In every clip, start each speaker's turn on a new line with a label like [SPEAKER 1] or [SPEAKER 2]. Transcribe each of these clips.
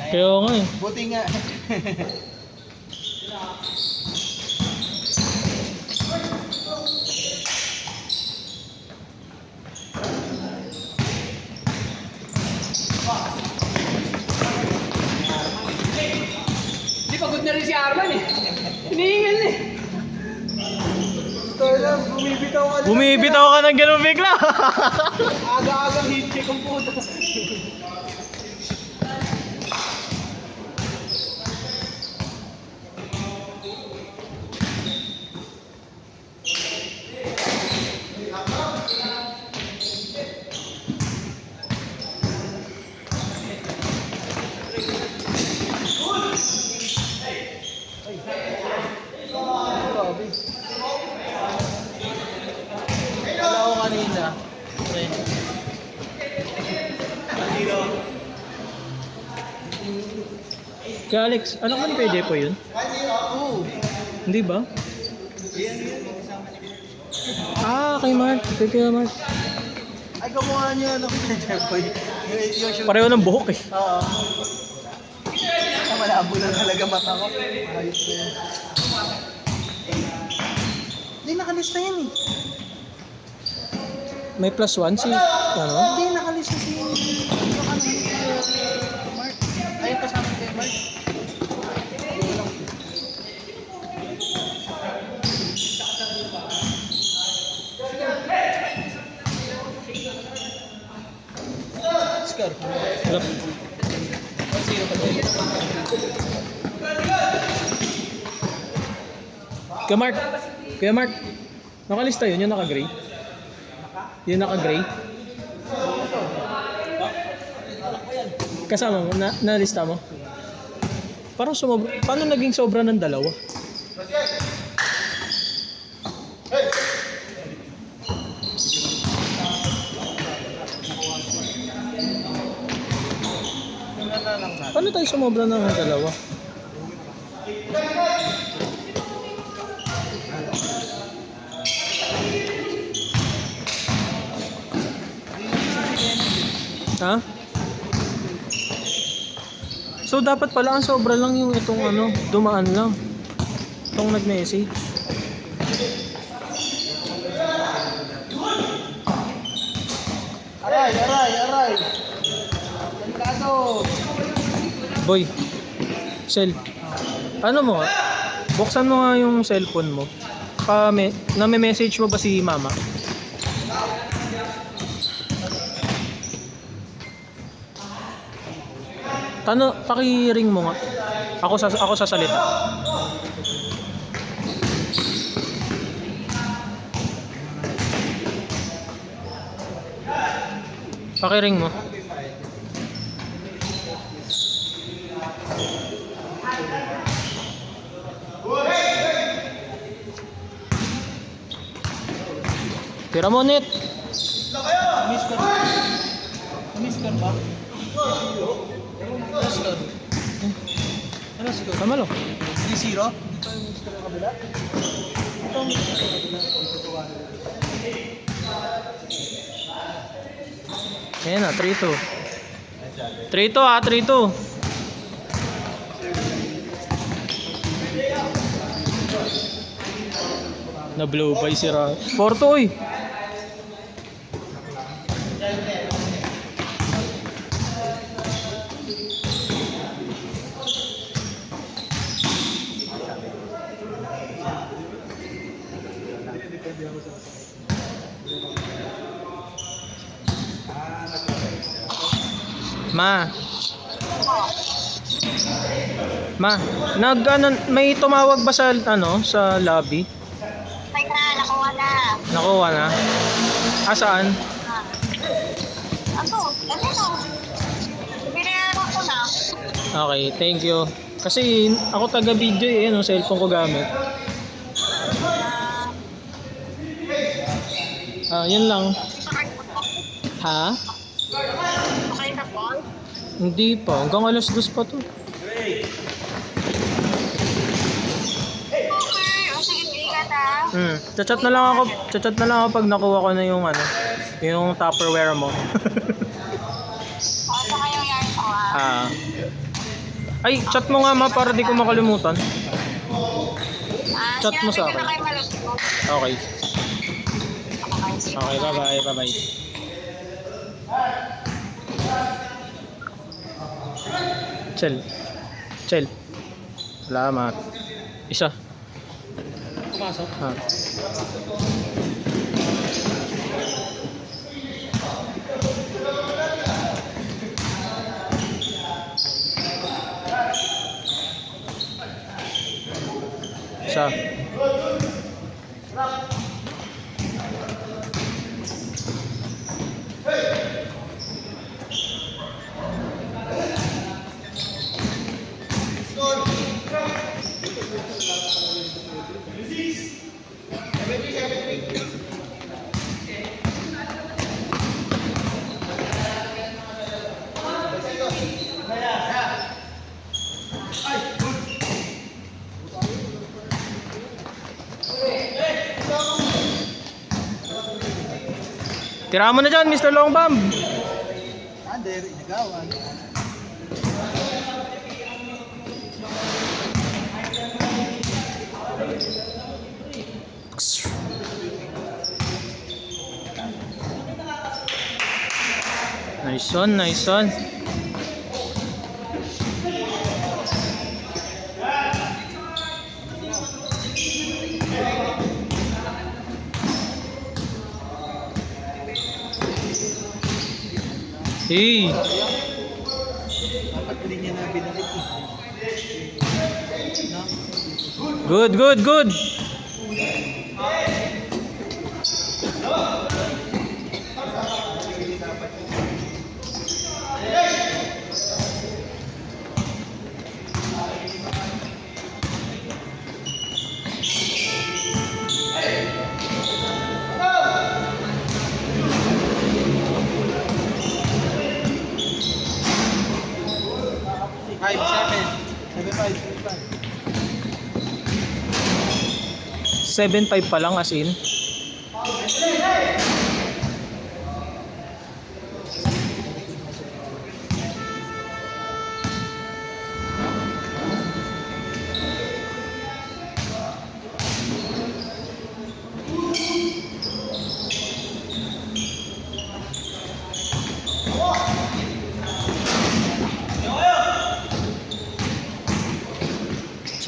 [SPEAKER 1] Kaya nga eh.
[SPEAKER 2] Buti nga.
[SPEAKER 3] Hindi, pagod na rin si Arman eh. Hinihingal eh.
[SPEAKER 2] Kaya bumibitaw ka na.
[SPEAKER 1] Bumibitaw ka ng ganun bigla.
[SPEAKER 2] Aga-agang hit check ang puto. Wala ko kanina. Pre.
[SPEAKER 1] Kaya Alex, anak mo ni Kuya Jepo yun?
[SPEAKER 2] Oo.
[SPEAKER 1] Hindi ba? Ah, kay Mark. Kay Kuya Mark.
[SPEAKER 2] Ay, kamukha niya. Ano ko na Jeffoy?
[SPEAKER 1] Pareho ng buhok eh.
[SPEAKER 2] Oo. Malabo na talaga mata ko. Ayos na yun. Hindi, nakalista yan eh.
[SPEAKER 1] May +1 si, ano?
[SPEAKER 2] Hindi, nakalista si yung ano, Mark. Ayun, kasama kay Mark. Scar.
[SPEAKER 1] Wala. Kuya Mark. Kuya Mark. Nakalista yun, yung naka-gray. Yung naka-gray. Kasama mo? Na-lista mo? Parang sumobra. Paano naging sobra ng dalawa? Paano tayo sumobra ng dalawa? Ha? So dapat pala ang sobra lang yung itong ano, dumaan lang. Itong nag-message.
[SPEAKER 2] Aray, aray, aray. Delikado.
[SPEAKER 1] Boy, Sel, ano mo nga? Buksan mo nga yung cellphone mo. Name-message mo ba si mama? Paki-ring mo nga. Ako sasalita. Paki-ring mo. Tira mo net.
[SPEAKER 2] Miss ka ba? Miss ka ba? Ano score? Ano score?
[SPEAKER 1] Tama lo.
[SPEAKER 2] 3-0? Hindi pa yung score ng kabila? Ito ang
[SPEAKER 1] Ayan na, 3-2. 3-2 ah, 3-2. Na-blow by si Ra. 4-2 oy. Ma, may tumawag ba sa sa lobby?
[SPEAKER 4] Ay na, nakuha na.
[SPEAKER 1] Nakuha na. Saan?
[SPEAKER 4] Ano? Ano na? Binayaran ko na.
[SPEAKER 1] Okay, thank you. Kasi ako taga-video eh, cellphone ko gamit. Yun lang.
[SPEAKER 4] Sakay sa phone?
[SPEAKER 1] Ha?
[SPEAKER 4] Sakay sa phone?
[SPEAKER 1] Hindi pa. Hanggang alas 2 pa to.
[SPEAKER 4] Okay. O sige, ingat ha.
[SPEAKER 1] Chat na lang ako pag nakuha ko na yung yung Tupperware mo.
[SPEAKER 4] O, saka yung yarn ko ha.
[SPEAKER 1] Ay, chat mo nga ma para di ko makalimutan. Chat mo sa akin.
[SPEAKER 4] Sinabi ko na kay Mark.
[SPEAKER 1] Okay.
[SPEAKER 4] Okay, sige.
[SPEAKER 1] Okay, bye-bye, bye-bye. Chill. Chill. Salamat. Isa.
[SPEAKER 2] Pumasok.
[SPEAKER 1] Ha. Isa. Tira mo na dyan, Mr. Long Bomb.
[SPEAKER 2] Under, inagawan.
[SPEAKER 1] Nice one, nice one. Hey,
[SPEAKER 2] Dapat ko din niya na binalik eh. No?
[SPEAKER 1] good, good, good.
[SPEAKER 2] Five, seven.
[SPEAKER 1] 7.5 pa lang as in.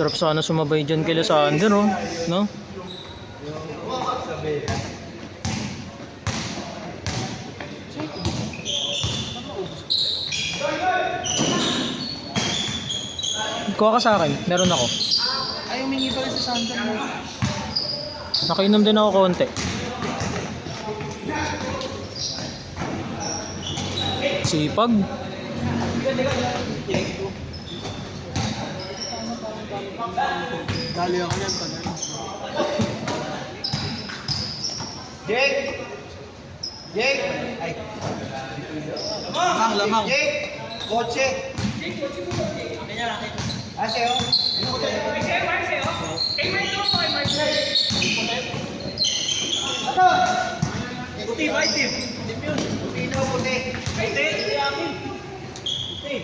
[SPEAKER 1] Sarap sana sumabay dyan kila Sander, oh. No? Kuha ka sa akin, meron ako.
[SPEAKER 2] Ay, humingi pa rin sa Santa mo.
[SPEAKER 1] Nakainom din ako konti. Sipag.
[SPEAKER 2] Dali ako yan pag ano.
[SPEAKER 3] Jake! Jake! Ay.
[SPEAKER 2] Lamang, lamang.
[SPEAKER 3] Jake! Kotse! Aseo? Puti, white team. Puti na, puti. Puti, puti akin. Puti.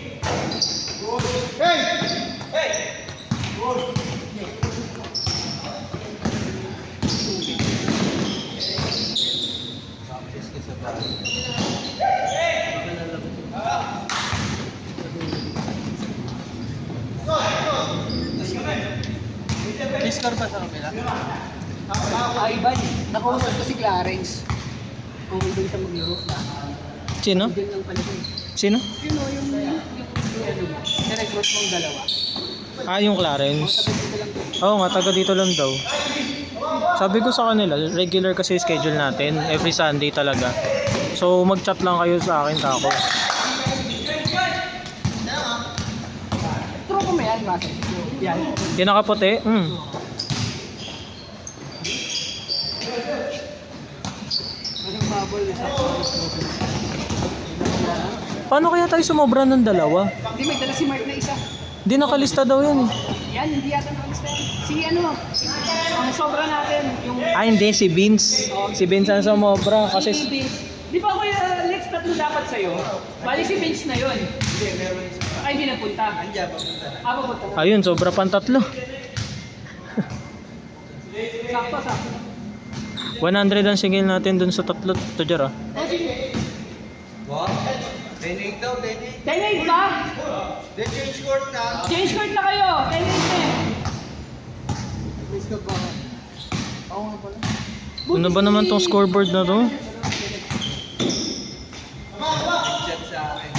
[SPEAKER 3] Hey! Hey!
[SPEAKER 2] May score ba sa kapila?
[SPEAKER 3] Ivan, nakausap ko si Clarence. Kung hindi siya mag-Euro na.
[SPEAKER 1] Sino?
[SPEAKER 3] Diyan lang pala siya.
[SPEAKER 1] Sino?
[SPEAKER 3] Yun o, yung ano mo, na-recruit mong dalawa.
[SPEAKER 1] Ah, yung Clarence.
[SPEAKER 3] Sabi ko lang doon.
[SPEAKER 1] Oo nga, taga dito lang daw. Sabi ko sa kanila, regular kasi schedule natin. Every Sunday talaga. So, mag-chat lang kayo sa akin, tako.
[SPEAKER 3] True ko may yan, Masa. Yan.
[SPEAKER 1] Yung nakaputi?
[SPEAKER 3] Anong bubble, isa ko.
[SPEAKER 1] Paano kaya tayo sumobra ng dalawa?
[SPEAKER 3] Hindi, may dala si Mark na isa.
[SPEAKER 1] Di nakalista daw yan eh.
[SPEAKER 3] Yan, hindi yata nakalista yan. Si ano, ang sobra natin, yung...
[SPEAKER 1] Ah, hindi. Si Vince. Si Vince ang sumobra. Kasi...
[SPEAKER 3] Di ba ako yung next tatlo dapat sa'yo? Bali si Vince na yun. Ay, hindi nagpunta. Andiyan, papunta na. Papunta na.
[SPEAKER 1] Ayun, sobra pang 3.
[SPEAKER 3] Sakto.
[SPEAKER 1] 100 ang singil natin dun sa 3 to Jar ah.
[SPEAKER 3] Oh, sige.
[SPEAKER 2] What? 10-8 daw, 10-8.
[SPEAKER 3] 10-8 ba?
[SPEAKER 2] Then change court na.
[SPEAKER 3] Change court na kayo. 10-8 na eh.
[SPEAKER 2] Please ka ba? Oo nga pala.
[SPEAKER 1] Ano ba naman tong scoreboard na to?
[SPEAKER 2] Chat sa akin.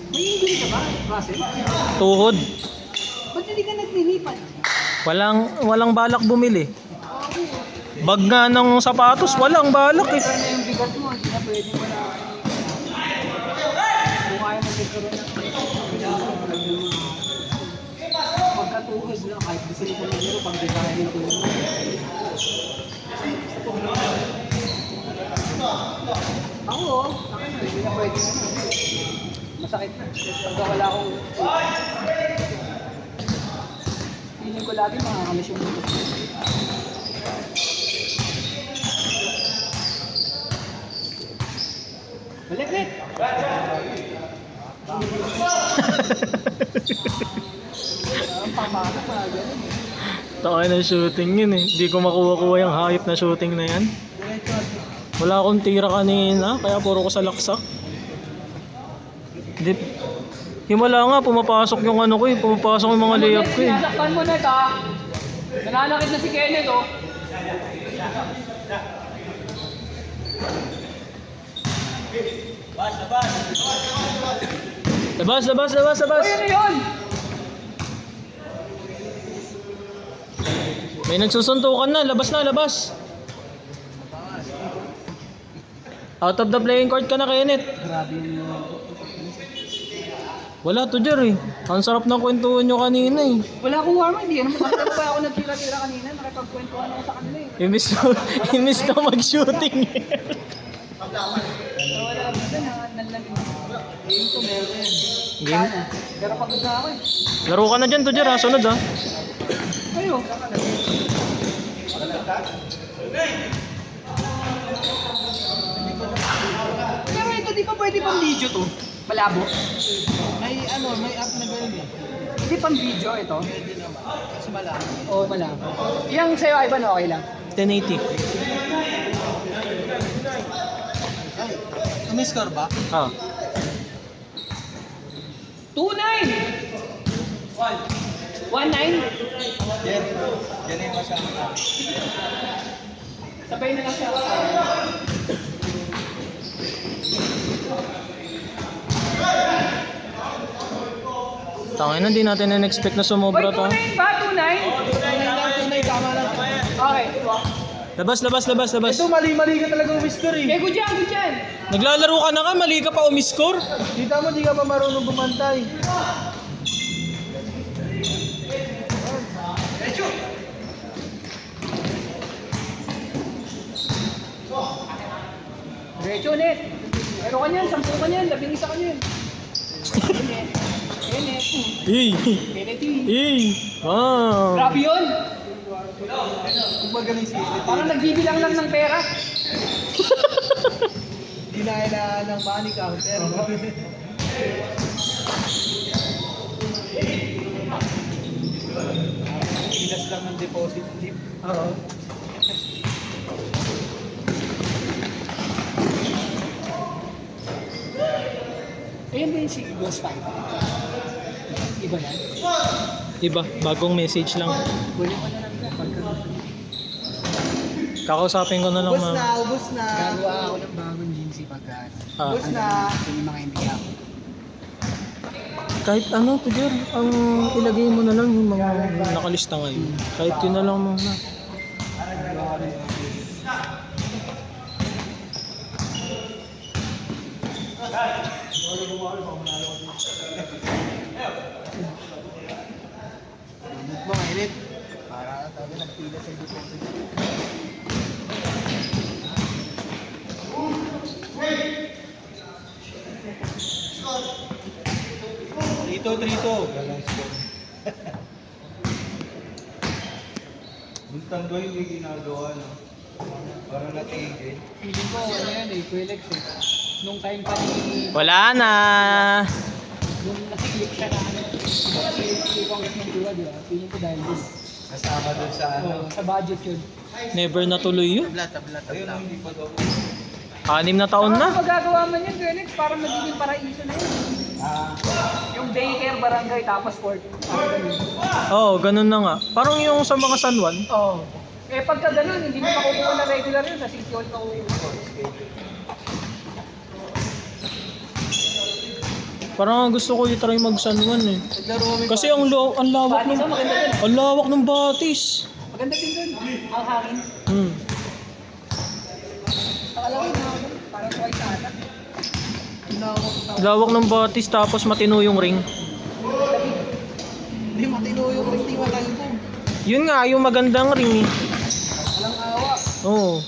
[SPEAKER 3] May injury ka ba, Russell?
[SPEAKER 1] Tuhod.
[SPEAKER 3] Ba't hindi ka naglilipat?
[SPEAKER 1] Walang balak bumili. Bag nga ng sapatos, walang balak eh.
[SPEAKER 3] Pero na yung bigat mo, hindi na pwede mo na. Kung ayaw mo nagkaroon ng pagkatuhod lang, kahit gusto mo maglaro, pag design yung tuhod mo. Ako, akin na, hindi na pwede na. Masakit na. Pagka wala akong feeling ko lagi makakamis yung buto. Balik! Ang pamana pa ganun eh.
[SPEAKER 1] Takay ng shooting yun eh. Hindi ko makuha-kuha yung hype na shooting na yan. Wala akong tira kanina, kaya puro ko sa laksak. Hindi. Himala nga, pumapasok yung ano ko eh. Pumapasok yung mga layup ko eh.
[SPEAKER 3] Sinasaktan mo na ito ah. Nananakit na si Kenneth oh.
[SPEAKER 1] Labas!
[SPEAKER 3] Uy, ano yun?
[SPEAKER 1] May nagsusuntukan na, labas! Out of the playing court ka na, Kenneth.
[SPEAKER 3] Grabe yung
[SPEAKER 1] Wala to Jer eh. Ang sarap ng kwentuhan nyo kanina eh.
[SPEAKER 3] wala akong warm, hindi naman makita pa ako nagtira-tira kanina, nakipagkwentuhan ako sa kanila eh.
[SPEAKER 1] Imbis na mag-shooting eh.
[SPEAKER 3] So wala ako dito, nanlalim. Game ko meron yan.
[SPEAKER 1] Game?
[SPEAKER 3] Pero pagod na ako eh.
[SPEAKER 1] Laro ka na dyan to Jer ha, sunod ha.
[SPEAKER 3] Ayo. Pero ito di pa pwede pang video to? Malabo?
[SPEAKER 2] May app na gano'n eh.
[SPEAKER 3] Hindi pang video ito?
[SPEAKER 2] Pwede naman. Kasi malaki.
[SPEAKER 3] Oo, malabo. Yung sa'yo, Ivan, okay lang?
[SPEAKER 1] 1080.
[SPEAKER 2] Ay, sumiscore ba?
[SPEAKER 1] Ah.
[SPEAKER 3] 2-9! 1-9?
[SPEAKER 2] Yan. Yan yung kasama namin.
[SPEAKER 3] Sabay na lang siya.
[SPEAKER 1] Tangin na, hindi natin na-expect na sumobra to.
[SPEAKER 3] 2-9 ba? 2-9?
[SPEAKER 2] Tunay, tama lang.
[SPEAKER 3] Okay.
[SPEAKER 1] Labas!
[SPEAKER 2] Ito, mali-mali ka talaga umiscore eh.
[SPEAKER 3] Okay, good yan.
[SPEAKER 1] Naglalaro ka na ka, mali ka pa umiscore.
[SPEAKER 2] Kita mo, di ka pa marunong bumantay.
[SPEAKER 3] Diretso ulit. Pero kanyan, 10 kanyan, 11 kanyan. Kenneth.
[SPEAKER 1] Hey!
[SPEAKER 3] Kennedy.
[SPEAKER 1] Hey! Wow!
[SPEAKER 3] Grabe yun.
[SPEAKER 2] Kung magaling si Elite,
[SPEAKER 3] Parang nagbibilang lang ng pera.
[SPEAKER 2] di na kailangan ng money counter. Pilas lang ng deposit slip.
[SPEAKER 3] Oo. Ayun din si Ghost Fighter. Iba yan.
[SPEAKER 1] Iba, bagong message lang.
[SPEAKER 3] Kunin mo na lang yan. Pagka
[SPEAKER 1] Kakausapin ko na lang
[SPEAKER 2] Ubus na, ubus na.
[SPEAKER 3] gagawa ako ng bagong jeansy pagka
[SPEAKER 1] Ah.
[SPEAKER 2] Ubus na.
[SPEAKER 3] yung mga hindi ako.
[SPEAKER 1] Kahit ano, Tiger, ang ilagay mo na lang yung mga nakalista ngayon. Kahit yun na lang muna.
[SPEAKER 2] Gamot mo, Elite. Para talaga nagpila sa deposit. Trito. Galang score. Yung tanggay hindi ginagawa, no? Parang natigil.
[SPEAKER 3] Feeling ko, ano yan eh, Quillex eh. Nung time pa ni...
[SPEAKER 1] Wala na.
[SPEAKER 3] Nung nakilik siya na ano, si Congressman Dua, di ba? Feeling ko dahil dun.
[SPEAKER 2] Kasama dun sa ano.
[SPEAKER 3] Sa budget yun.
[SPEAKER 1] Never natuloy yun.
[SPEAKER 2] Tabla. Ayun, hindi pa daw.
[SPEAKER 1] 6 na taon na.
[SPEAKER 3] Kung magagawa man yun, Quillex, parang magiging paraiso na yun. Yung daycare, barangay, tapos court.
[SPEAKER 1] Oo, ganun na nga. Parang yung sa mga San Juan.
[SPEAKER 3] Oo. Eh pagka ganun, hindi mo makukuha na regular yun, sa City Hall makukuha.
[SPEAKER 1] Parang gusto ko i-try mag San Juan eh. Kasi ang lawak
[SPEAKER 3] Batis,
[SPEAKER 1] ng
[SPEAKER 3] maganda dun.
[SPEAKER 1] ang lawak ng batis.
[SPEAKER 3] Maganda din dun. Ang hangin.
[SPEAKER 1] Hmm.
[SPEAKER 3] Nakalawin na ako. Parang white ata.
[SPEAKER 1] Lawak ng batis tapos matino yung ring.
[SPEAKER 2] Hindi matino yung hindi matalbog.
[SPEAKER 1] Yun nga, yung magandang ring eh.
[SPEAKER 3] Walang awa.
[SPEAKER 1] Oo.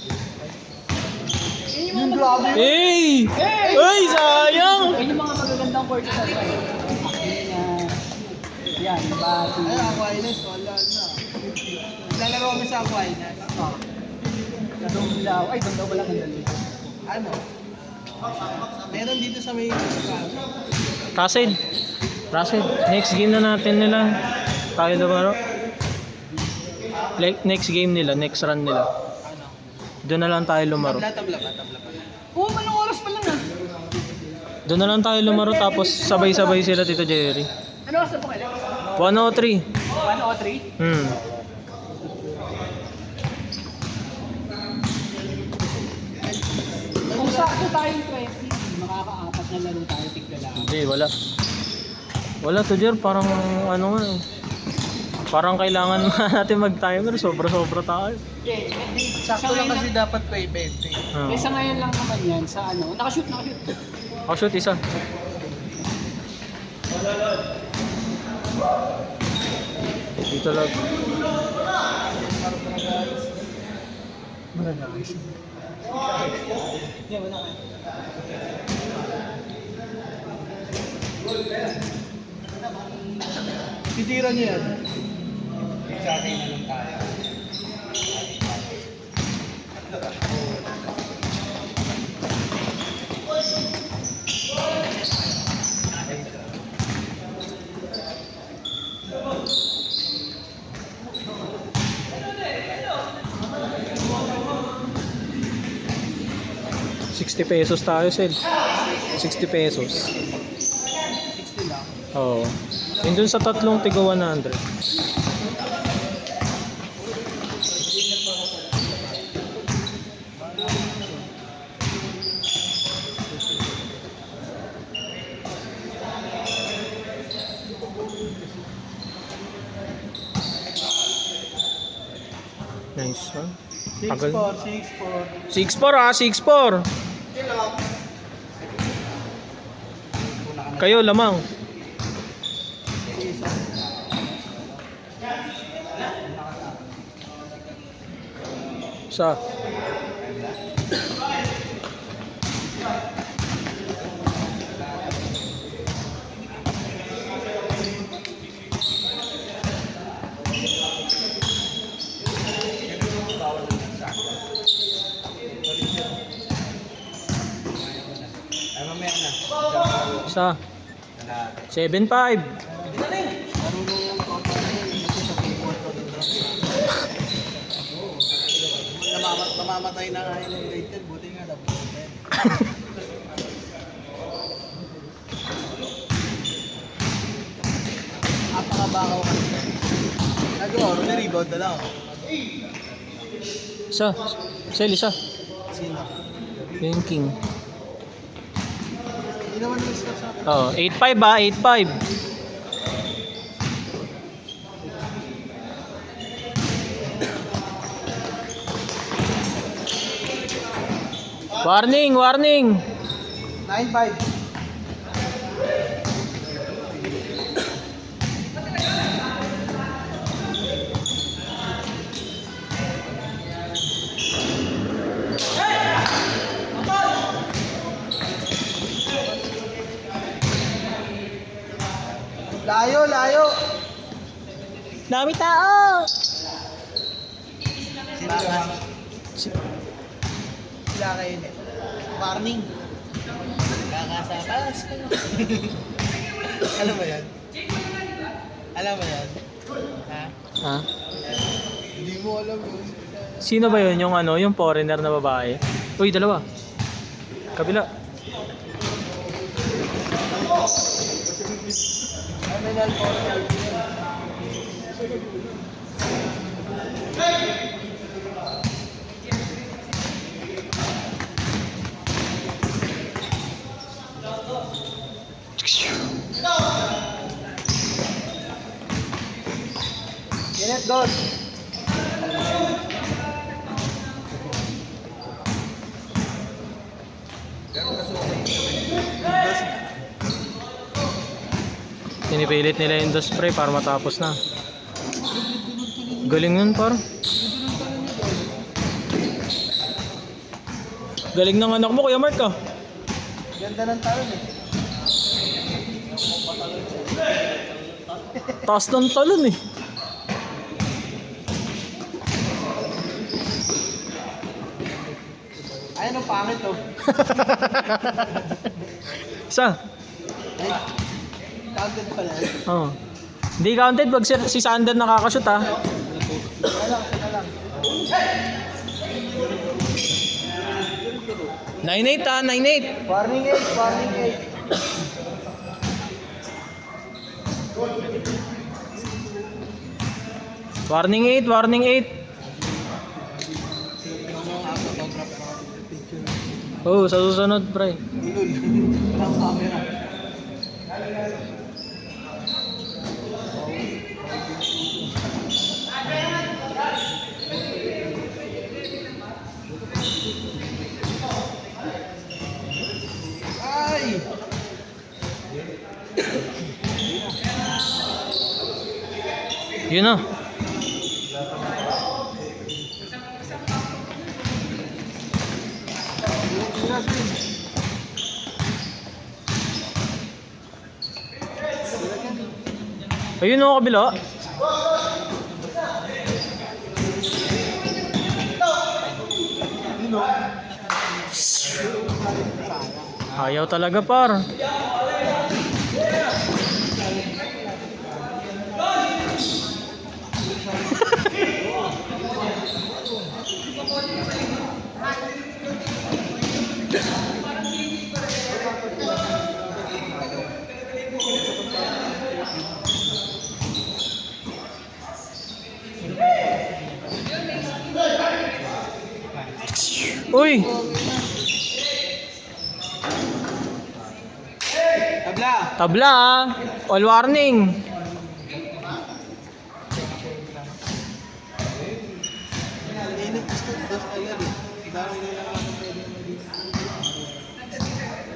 [SPEAKER 3] Yun yung mga magagandang...
[SPEAKER 1] Hey! Ay, sayang!
[SPEAKER 3] Yun yung mga magagandang court sa side. Yan, bati.
[SPEAKER 2] Ay, Aquinas, wala na. Lalaro kami sa Aquinas.
[SPEAKER 3] Doon daw. Ay, doon daw wala kang dali.
[SPEAKER 2] Ano? Meron dito sa may
[SPEAKER 1] Russell. Next game na natin nila. Tayo lumaro. Like, next game nila, next run nila.
[SPEAKER 2] ano?
[SPEAKER 1] Doon na lang tayo lumaro.
[SPEAKER 2] Tabla pa.
[SPEAKER 3] Oo, manong oras pa lang ah.
[SPEAKER 1] Doon na lang tayo lumaro tapos sabay-sabay sila Tito Jerry.
[SPEAKER 3] Ano oras na po kayo?
[SPEAKER 1] 103.
[SPEAKER 3] 103?
[SPEAKER 1] Hmm.
[SPEAKER 3] Kung sakto tayong 20, makaka-apat na laro tayo tigdala.
[SPEAKER 1] Hindi, wala. Wala to Jer, parang ano nga eh. Parang kailangan natin mag-timer, sobra-sobra tayo.
[SPEAKER 3] Hindi.
[SPEAKER 2] Sakto lang kasi dapat pa 20.
[SPEAKER 1] Oh.
[SPEAKER 3] Sa ngayon lang naman yan, sa ano, nakashoot.
[SPEAKER 1] Oh, shoot, isa. Dito lang.
[SPEAKER 2] Titira niyo yan. Sa akin na lang tayo.
[SPEAKER 1] ₱60 tayo, Sel. 60 pesos.
[SPEAKER 3] 60 lang.
[SPEAKER 1] Oo. Yun dun sa tatlong tigo 100. Nice one.
[SPEAKER 2] 6-4.
[SPEAKER 1] 6-4 ah, 6-4. Kayo lamang. Sa.
[SPEAKER 2] Ay, mamaya na.
[SPEAKER 1] Sa. 7-5.
[SPEAKER 2] Marunong yung toto na yun. Kasi sa keyboard ko dito. Namamatay na nga yung rated. Buti nga na. Apakabakaw ka nito. Nagawa, rebound na lang.
[SPEAKER 1] Isa. Sel, isa.
[SPEAKER 2] Sino?
[SPEAKER 1] Yung king.
[SPEAKER 2] Hindi naman yung sa akin.
[SPEAKER 1] Oh, 8-5 ah, 8-5. Warning, warning.
[SPEAKER 2] 9-5. Layo.
[SPEAKER 1] Dami tao!
[SPEAKER 2] Sila kayo net. Warning. Kakasakas ka. Alam mo yan? Alam mo yan? Ha?
[SPEAKER 1] Ha?
[SPEAKER 2] Hindi mo alam yun.
[SPEAKER 1] Sino ba yun? Yung ano, yung foreigner na babae? Uy, dalawa. Kabila.
[SPEAKER 2] Terminal 4. Init doon.
[SPEAKER 1] Pinipilit nila yung dust spray para matapos na. Galing yun, par. Galing ng anak mo, Kuya Mark, ah.
[SPEAKER 2] Ganda ng talon eh.
[SPEAKER 1] Taas ng talon, eh.
[SPEAKER 2] Ayun ang pangit oh.
[SPEAKER 1] Isa.
[SPEAKER 2] Ay, counted pala.
[SPEAKER 1] Oh. Hindi counted pag si Sander nakakashoot, ah.
[SPEAKER 2] Alang.
[SPEAKER 1] 9-8, ah. 9-8.
[SPEAKER 2] Warning 8, warning 8.
[SPEAKER 1] Warning 8, warning 8. Oh, sa susunod, pre.
[SPEAKER 2] Ulul. Walang camera. Ay!
[SPEAKER 1] Yun na. Ayun o, kabila. Ayaw talaga, par. Uy!
[SPEAKER 2] Tabla!
[SPEAKER 1] Tabla, ah. All warning.
[SPEAKER 2] Init dos agad eh. Dami nila naman pwede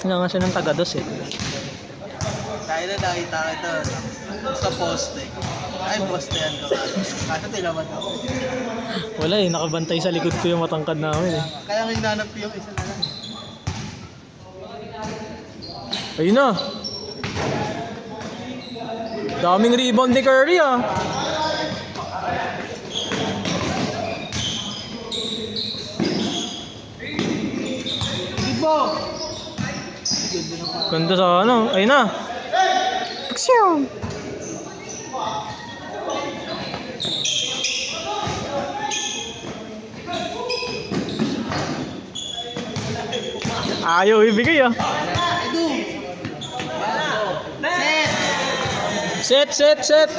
[SPEAKER 1] Kailangan siya ng tagados, eh.
[SPEAKER 2] Tayo na nakita ito sa poste. Ay, poste yan to. Kaso tilawan ako.
[SPEAKER 1] Wala, eh. Nakabantay sa likod ko yung matangkad namin, eh.
[SPEAKER 2] Kaya hinanap ko yung isa na lang.
[SPEAKER 1] Ayun na. Daming rebound ni Curry, ah.
[SPEAKER 2] Ibo!
[SPEAKER 1] Ganda sa ano. Ayun na. Aksyon! Ayaw ibigay, ah.
[SPEAKER 2] Set!
[SPEAKER 1] Set.